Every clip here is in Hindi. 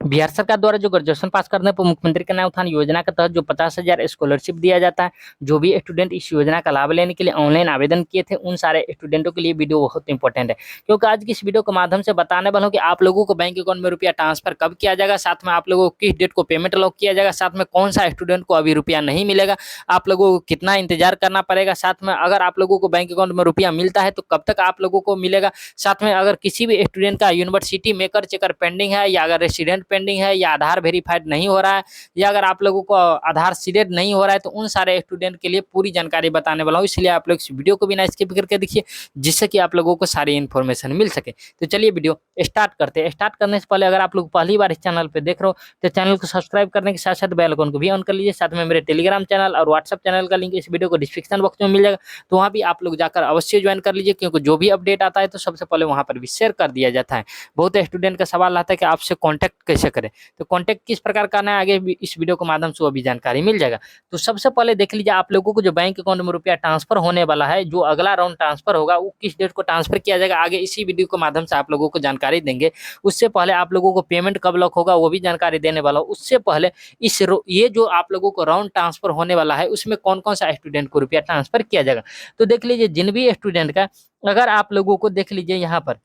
बिहार सरकार द्वारा जो ग्रेजुएशन पास करने पर मुख्यमंत्री कन्या उत्थान योजना के तहत जो 50,000 स्कॉलरशिप दिया जाता है, जो भी स्टूडेंट इस योजना का लाभ लेने के लिए ऑनलाइन आवेदन किए थे उन सारे स्टूडेंटों के लिए वीडियो बहुत इंपॉर्टेंट है, क्योंकि आज की इस वीडियो के माध्यम से बताने वाला हूँ कि आप लोगों को बैंक अकाउंट में रुपया ट्रांसफर कब किया जाएगा, साथ में आप लोगों को किस डेट को पेमेंट लॉक किया जाएगा, साथ में कौन सा स्टूडेंट को अभी रुपया नहीं मिलेगा, आप लोगों को कितना इंतजार करना पड़ेगा, साथ में अगर आप लोगों को बैंक अकाउंट में रुपया मिलता है तो कब तक आप लोगों को मिलेगा, साथ में अगर किसी भी स्टूडेंट का यूनिवर्सिटी मेकर चेकर पेंडिंग है या अगर रेसिडेंट पेंडिंग है या आधार वेरीफाइड नहीं हो रहा है या अगर आप लोगों को आधार सीडेड नहीं हो रहा है, तो उन सारे स्टूडेंट के लिए पूरी जानकारी बताने वाला हूँ। इसलिए आप लोग इस वीडियो को बिना स्किप करके देखिए, जिससे कि आप लोगों को सारी इन्फॉर्मेशन मिल सके। तो चलिए वीडियो स्टार्ट करते हैं। स्टार्ट करने से पहले अगर आप लोग पहली बार इस चैनल पर देख रहे हो तो चैनल को सब्सक्राइब करने के साथ साथ बेल आइकन को भी ऑन कर लीजिए। साथ में मेरे टेलीग्राम चैनल और व्हाट्सएप चैनल का लिंक इस वीडियो को डिस्क्रिप्शन बॉक्स में मिल जाएगा, तो वहाँ भी आप लोग जाकर अवश्य ज्वाइन कर लीजिए, क्योंकि जो भी अपडेट आता है तो सबसे पहले वहाँ पर भी शेयर कर दिया जाता है। बहुत स्टूडेंट का सवाल आता है कि आपसे कॉन्टैक्ट कैसे करें, तो कॉन्टैक्ट किस प्रकार करना है आगे इस वीडियो के माध्यम से वो भी जानकारी मिल जाएगा। तो सबसे पहले देख लीजिए, आप लोगों को जो बैंक अकाउंट में रुपया ट्रांसफर होने वाला है, जो अगला राउंड ट्रांसफर होगा वो किस डेट को ट्रांसफर किया जाएगा, आगे इसी वीडियो के माध्यम से आप लोगों को जानकारी देंगे। उससे पहले आप लोगों को पेमेंट कब लॉक होगा वो भी जानकारी देने वाला हूँ। उससे पहले ये जो आप लोगों को राउंड ट्रांसफर होने वाला है उसमें कौन कौन सा स्टूडेंट को रुपया ट्रांसफर किया जाएगा। तो देख लीजिए, जिन भी स्टूडेंट का, अगर आप लोगों को देख लीजिए यहाँ पर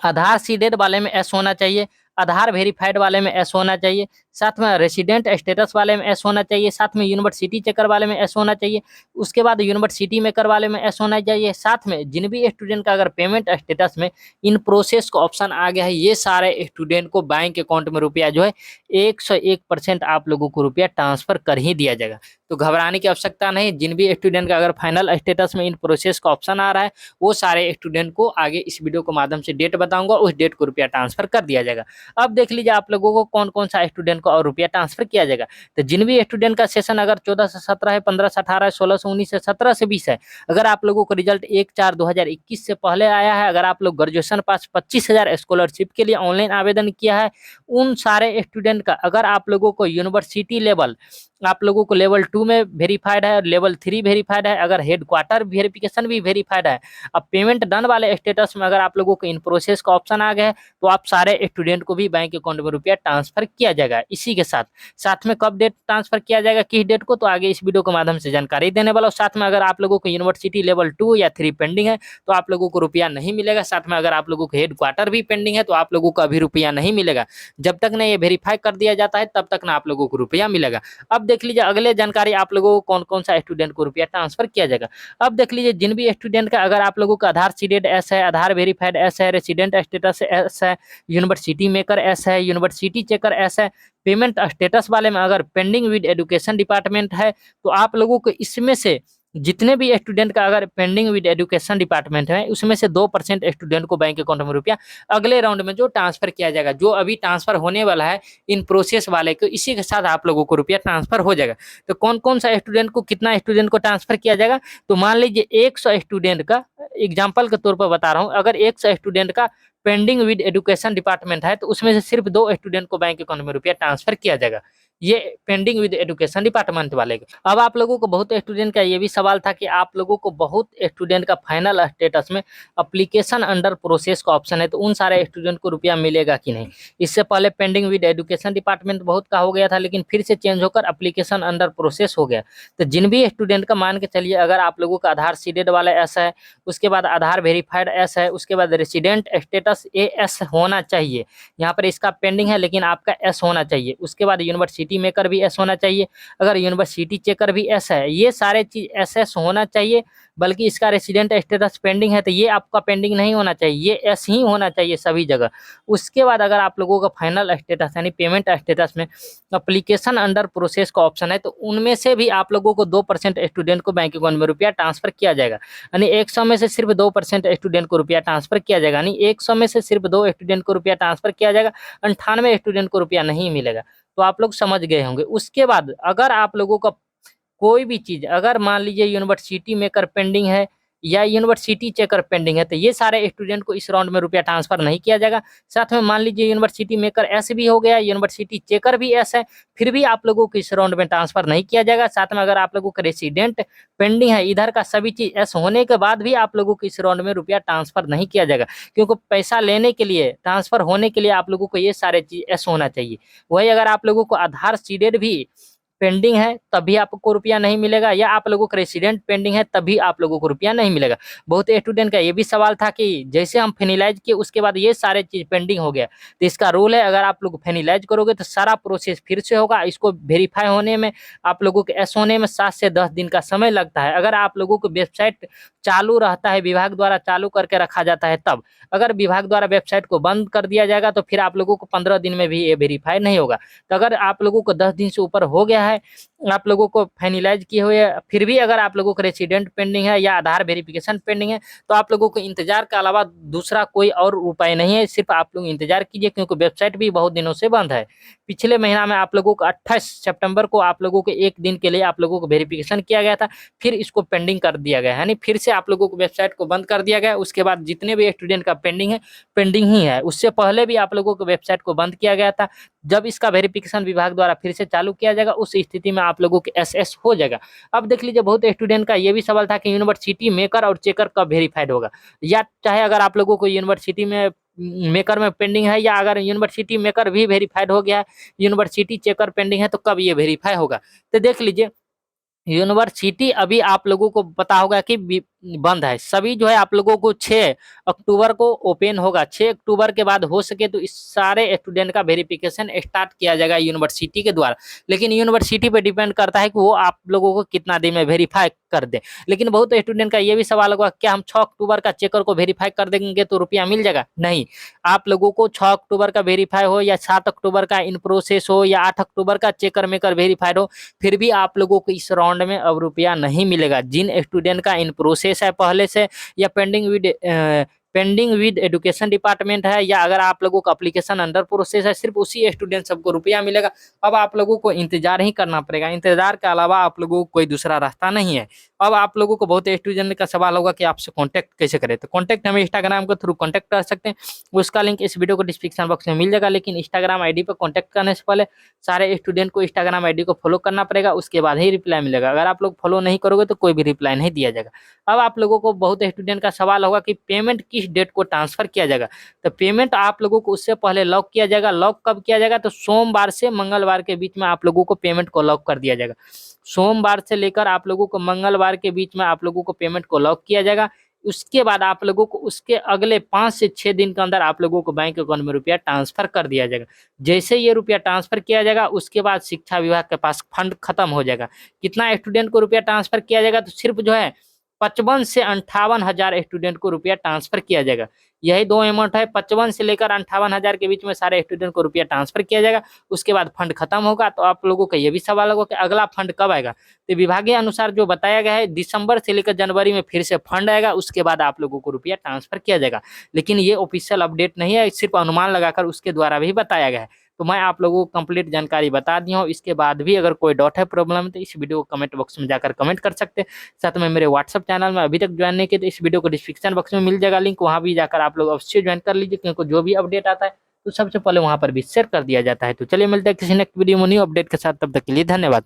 आधार सीडेड वाले में एस होना चाहिए, आधार वेरीफाइड वाले में एस होना चाहिए, साथ में रेसिडेंट स्टेटस वाले में एस होना चाहिए, साथ में यूनिवर्सिटी चेकर वाले में एस होना चाहिए, उसके बाद यूनिवर्सिटी मेकर वाले में एस होना चाहिए, साथ में जिन भी स्टूडेंट का अगर पेमेंट स्टेटस में इन प्रोसेस का ऑप्शन आ गया है, ये सारे स्टूडेंट को बैंक अकाउंट में रुपया जो है 101% आप लोगों को रुपया ट्रांसफर कर ही दिया जाएगा। तो घबराने की आवश्यकता नहीं। जिन भी स्टूडेंट का अगर फाइनल स्टेटस में इन प्रोसेस का ऑप्शन आ रहा है वो सारे स्टूडेंट को आगे इस वीडियो के माध्यम से डेट बताऊंगा, उस डेट को रुपया ट्रांसफर कर दिया जाएगा। अब देख लीजिए आप लोगों को कौन कौन सा स्टूडेंट को और रुपया ट्रांसफर किया जाएगा। तो जिन भी स्टूडेंट का सेशन अगर 14 से 17 है, 15 से 18 है, 16 से 19 है, 17 से 20 है, अगर आप लोगों को रिजल्ट 1/4/2021 से पहले आया है, अगर आप लोग ग्रेजुएशन पास 25,000 स्कॉलरशिप के लिए ऑनलाइन आवेदन किया है, उन सारे स्टूडेंट का अगर आप लोगों को यूनिवर्सिटी लेवल आप लोगों को लेवल 2 में वेरीफाइड है, लेवल 3 वेरीफाइड है, अगर हेडक्वार्टर वेरिफिकेशन भी वेरीफाइड है, अब पेमेंट डन वाले स्टेटस में अगर आप लोगों को इन प्रोसेस का ऑप्शन आ गया है, तो आप सारे स्टूडेंट को भी बैंक अकाउंट में रुपया ट्रांसफर किया जाएगा। इसी के साथ साथ में कब डेट ट्रांसफर किया जाएगा, किस डेट को, तो आगे इस वीडियो के माध्यम से जानकारी देने वाला हूँ। साथ में अगर आप लोगों को यूनिवर्सिटी लेवल 2 या 3 पेंडिंग है तो आप लोगों को रुपया नहीं मिलेगा। साथ में अगर आप लोगों को हेडक्वार्टर भी पेंडिंग है तो आप लोगों को अभी रुपया नहीं मिलेगा। जब तक ना ये वेरीफाई कर दिया जाता है तब तक ना आप लोगों को रुपया मिलेगा। अब देख लीजिए अगले जानकारी, आप लोगों को कौन कौन सा स्टूडेंट को रुपया ट्रांसफर किया जाएगा। अब देख लीजिए, जिन भी स्टूडेंट का अगर आप लोगों का आधार सीडेड एस है, आधार वेरीफाइड एस है, रेसिडेंट स्टेटस एस है, यूनिवर्सिटी मेकर एस है, यूनिवर्सिटी चेकर एस है, पेमेंट स्टेटस वाले में अगर पेंडिंग विद एजुकेशन डिपार्टमेंट है, तो आप लोगों को इसमें से जितने भी स्टूडेंट का अगर पेंडिंग विद एजुकेशन डिपार्टमेंट है उसमें से 2% स्टूडेंट को बैंक अकाउंट में रुपया अगले राउंड में जो ट्रांसफर किया जाएगा। जो अभी ट्रांसफर होने वाला है इन प्रोसेस वाले को, इसी के साथ आप लोगों को रुपया ट्रांसफर हो जाएगा। तो कौन कौन सा स्टूडेंट को कितना स्टूडेंट को ट्रांसफर किया जाएगा, तो मान लीजिए 100 स्टूडेंट का, एग्जाम्पल के तौर पर बता रहा हूँ, अगर 100 स्टूडेंट का पेंडिंग विद एजुकेशन डिपार्टमेंट है तो उसमें से सिर्फ 2 स्टूडेंट को बैंक अकाउंट में रुपया ट्रांसफर किया जाएगा, ये पेंडिंग विद एजुकेशन डिपार्टमेंट वाले का। अब आप लोगों को बहुत स्टूडेंट का ये भी सवाल था कि आप लोगों को बहुत स्टूडेंट का फाइनल स्टेटस में एप्लीकेशन अंडर प्रोसेस का ऑप्शन है, तो उन सारे स्टूडेंट को रुपया मिलेगा कि नहीं। इससे पहले पेंडिंग विद एजुकेशन डिपार्टमेंट बहुत का हो गया था, लेकिन फिर से चेंज होकर एप्लीकेशन अंडर प्रोसेस हो गया। तो जिन भी स्टूडेंट का मान के चलिए, अगर आप लोगों का आधार सीडेड वाला ऐसा है, उसके बाद आधार वेरीफाइड एस है, उसके बाद रेसिडेंट स्टेटस एस होना चाहिए, यहाँ पर इसका पेंडिंग है लेकिन आपका एस होना चाहिए, उसके बाद यूनिवर्सिटी मेकर भी एस होना चाहिए, अगर यूनिवर्सिटी चेकर भी एस है, ये सारे चीज एस एस होना चाहिए। बल्कि इसका रेसिडेंट स्टेटस पेंडिंग है तो ये आपका पेंडिंग नहीं होना चाहिए, ये एस ही होना चाहिए सभी जगह। उसके बाद अगर आप लोगों का फाइनल स्टेटस यानी पेमेंट स्टेटस में एप्लीकेशन अंडर प्रोसेस का ऑप्शन है, तो उनमें से भी आप लोगों को 2% स्टूडेंट को बैंक अकाउंट में रुपया ट्रांसफर किया जाएगा। यानी 100 में से सिर्फ 2% स्टूडेंट को रुपया ट्रांसफर किया जाएगा, यानी 100 में से सिर्फ 2 स्टूडेंट को रुपया ट्रांसफर किया जाएगा, 98 स्टूडेंट को रुपया नहीं मिलेगा। तो आप लोग समझ गए होंगे। उसके बाद अगर आप लोगों का कोई भी चीज, अगर मान लीजिए यूनिवर्सिटी मेकर पेंडिंग है या यूनिवर्सिटी चेकर पेंडिंग है, तो ये सारे स्टूडेंट को इस राउंड में रुपया ट्रांसफर नहीं किया जाएगा। साथ में मान लीजिए यूनिवर्सिटी मेकर एस भी हो गया, यूनिवर्सिटी चेकर भी एस है, फिर भी आप लोगों को इस राउंड में ट्रांसफर नहीं किया जाएगा। साथ में अगर आप लोगों का रेसिडेंट पेंडिंग है, इधर का सभी चीज एस होने के बाद भी आप लोगों को इस राउंड में रुपया ट्रांसफर नहीं किया जाएगा, क्योंकि पैसा लेने के लिए, ट्रांसफर होने के लिए आप लोगों को ये सारे चीज एस होना चाहिए। वही अगर आप लोगों को आधार सीडेड भी पेंडिंग है तभी आपको रुपया नहीं मिलेगा, या आप लोगों का रेसिडेंट पेंडिंग है तभी आप लोगों को रुपया नहीं मिलेगा। बहुत स्टूडेंट का ये भी सवाल था कि जैसे हम फाइनलाइज किए उसके बाद ये सारे चीज पेंडिंग हो गया, तो इसका रूल है, अगर आप लोग फाइनलाइज करोगे तो सारा प्रोसेस फिर से होगा। इसको वेरीफाई होने में आप लोगों के एस होने में 7 से 10 दिन का समय लगता है। अगर आप लोगों को वेबसाइट चालू रहता है, विभाग द्वारा चालू करके रखा जाता है तब, अगर विभाग द्वारा वेबसाइट को बंद कर दिया जाएगा तो फिर आप लोगों को 15 दिन में भी ये वेरीफाई नहीं होगा। तो अगर आप लोगों को 10 दिन से ऊपर हो गया है, आप लोगों को फाइनलाइज किए हुए, फिर भी अगर आप लोगों का रेसिडेंट पेंडिंग है या आधार वेरिफिकेशन पेंडिंग है, तो आप लोगों को इंतजार के अलावा दूसरा कोई और उपाय नहीं है, सिर्फ आप लोग इंतजार कीजिए, क्योंकि वेबसाइट भी बहुत दिनों से बंद है। पिछले महीना में आप लोगों को 28 सितंबर को आप लोगों को एक दिन के लिए आप लोगों को वेरिफिकेशन किया गया था, फिर इसको पेंडिंग कर दिया गया, यानी फिर से आप लोगों को वेबसाइट को बंद कर दिया गया। उसके बाद जितने भी स्टूडेंट का पेंडिंग है, पेंडिंग ही है। उससे पहले भी आप लोगों को वेबसाइट को बंद किया गया था। जब इसका वेरिफिकेशन विभाग द्वारा फिर से चालू किया जाएगा, उस स्थिति में आप लोगों के एसएस हो जाएगा। अब देख लीजिए, बहुत स्टूडेंट का ये भी सवाल था कि यूनिवर्सिटी मेकर और चेकर कब वेरीफाइड होगा, या चाहे अगर आप लोगों को यूनिवर्सिटी में मेकर में पेंडिंग है, या अगर यूनिवर्सिटी मेकर भी वेरीफाइड हो गया है, यूनिवर्सिटी चेकर पेंडिंग है, तो कब ये वेरीफाई होगा। तो देख लीजिए, यूनिवर्सिटी अभी आप लोगों को पता होगा कि बंद है। सभी जो है आप लोगों को 6 अक्टूबर को ओपन होगा। 6 अक्टूबर के बाद हो सके तो इस सारे स्टूडेंट का वेरिफिकेशन स्टार्ट किया जाएगा यूनिवर्सिटी के द्वारा, लेकिन यूनिवर्सिटी पे डिपेंड करता है कि वो आप लोगों को कितना दिन में वेरीफाई कर दे। लेकिन बहुत स्टूडेंट का ये भी सवाल होगा, क्या हम 6 अक्टूबर का चेकर को वेरीफाई कर देंगे तो रुपया मिल जाएगा? नहीं, आप लोगों को 6 अक्टूबर का वेरीफाई हो या 7 अक्टूबर का इन प्रोसेस हो या 8 अक्टूबर का चेकर मेकर वेरीफाइड हो, फिर भी आप लोगों को इस राउंड में अब रुपया नहीं मिलेगा। जिन स्टूडेंट का इन प्रोसेस है पहले से, या पेंडिंग विद एजुकेशन डिपार्टमेंट है, या अगर आप लोगों का एप्लीकेशन अंडर प्रोसेस है, सिर्फ उसी स्टूडेंट सबको रुपया मिलेगा। अब आप लोगों को इंतजार ही करना पड़ेगा, इंतजार के अलावा आप लोगों को कोई दूसरा रास्ता नहीं है। अब आप लोगों को बहुत स्टूडेंट का सवाल होगा कि आपसे कांटेक्ट कैसे करें, तो कांटेक्ट हमें इंस्टाग्राम के थ्रू कांटेक्ट कर सकते हैं। उसका लिंक इस वीडियो को डिस्क्रिप्शन बॉक्स में मिल जाएगा, लेकिन इंस्टाग्राम आईडी पर कांटेक्ट करने से पहले सारे स्टूडेंट को इंस्टाग्राम आईडी को फॉलो करना पड़ेगा, उसके बाद ही रिप्लाई मिलेगा। अगर आप लोग फॉलो नहीं करोगे तो कोई भी रिप्लाई नहीं दिया जाएगा। अब आप लोगों को बहुत स्टूडेंट का सवाल होगा कि पेमेंट किस डेट को ट्रांसफर किया जाएगा, तो पेमेंट आप लोगों को उससे पहले लॉक किया जाएगा। लॉक कब किया जाएगा, तो सोमवार से मंगलवार के बीच में आप लोगों को पेमेंट को लॉक कर दिया जाएगा। सोमवार से लेकर आप लोगों को मंगलवार के बीच में आप लोगों को पेमेंट को लॉक किया जाएगा। उसके बाद आप लोगों को उसके अगले 5 से 6 दिन के अंदर आप लोगों को बैंक अकाउंट में रुपया ट्रांसफर कर दिया जाएगा। जैसे ये रुपया ट्रांसफर किया जाएगा, उसके बाद शिक्षा विभाग के पास फंड खत्म हो जाएगा। कितना स्टूडेंट को रुपया ट्रांसफर किया जाएगा, तो सिर्फ जो है 55 से 58,000 स्टूडेंट को रुपया ट्रांसफर किया जाएगा। यही दो अमाउंट है, 55 से लेकर 58,000 के बीच में सारे स्टूडेंट को रुपया ट्रांसफर किया जाएगा। उसके बाद फंड खत्म होगा। तो आप लोगों का ये भी सवाल होगा कि अगला फंड कब आएगा, तो विभागीय अनुसार जो बताया गया है, दिसंबर से लेकर जनवरी में फिर से फंड आएगा, उसके बाद आप लोगों को रुपया ट्रांसफर किया जाएगा। लेकिन ये ऑफिशियल अपडेट नहीं है, सिर्फ अनुमान लगाकर उसके द्वारा भी बताया गया है। तो मैं आप लोगों को कंप्लीट जानकारी बता दी हूँ। इसके बाद भी अगर कोई डाउट है, प्रॉब्लम है, तो इस वीडियो को कमेंट बॉक्स में जाकर कमेंट कर सकते हैं। साथ में मेरे व्हाट्सअप चैनल में अभी तक ज्वाइन नहीं किए तो इस वीडियो को डिस्क्रिप्शन बॉक्स में मिल जाएगा लिंक, वहाँ भी जाकर आप लोग अवश्य ज्वाइन कर लीजिए, क्योंकि जो भी अपडेट आता है तो सबसे पहले वहाँ पर भी शेयर कर दिया जाता है। तो चलिए मिलते हैं किसी नेक्स्ट वीडियो में न्यू अपडेट के साथ, तब तक के लिए धन्यवाद।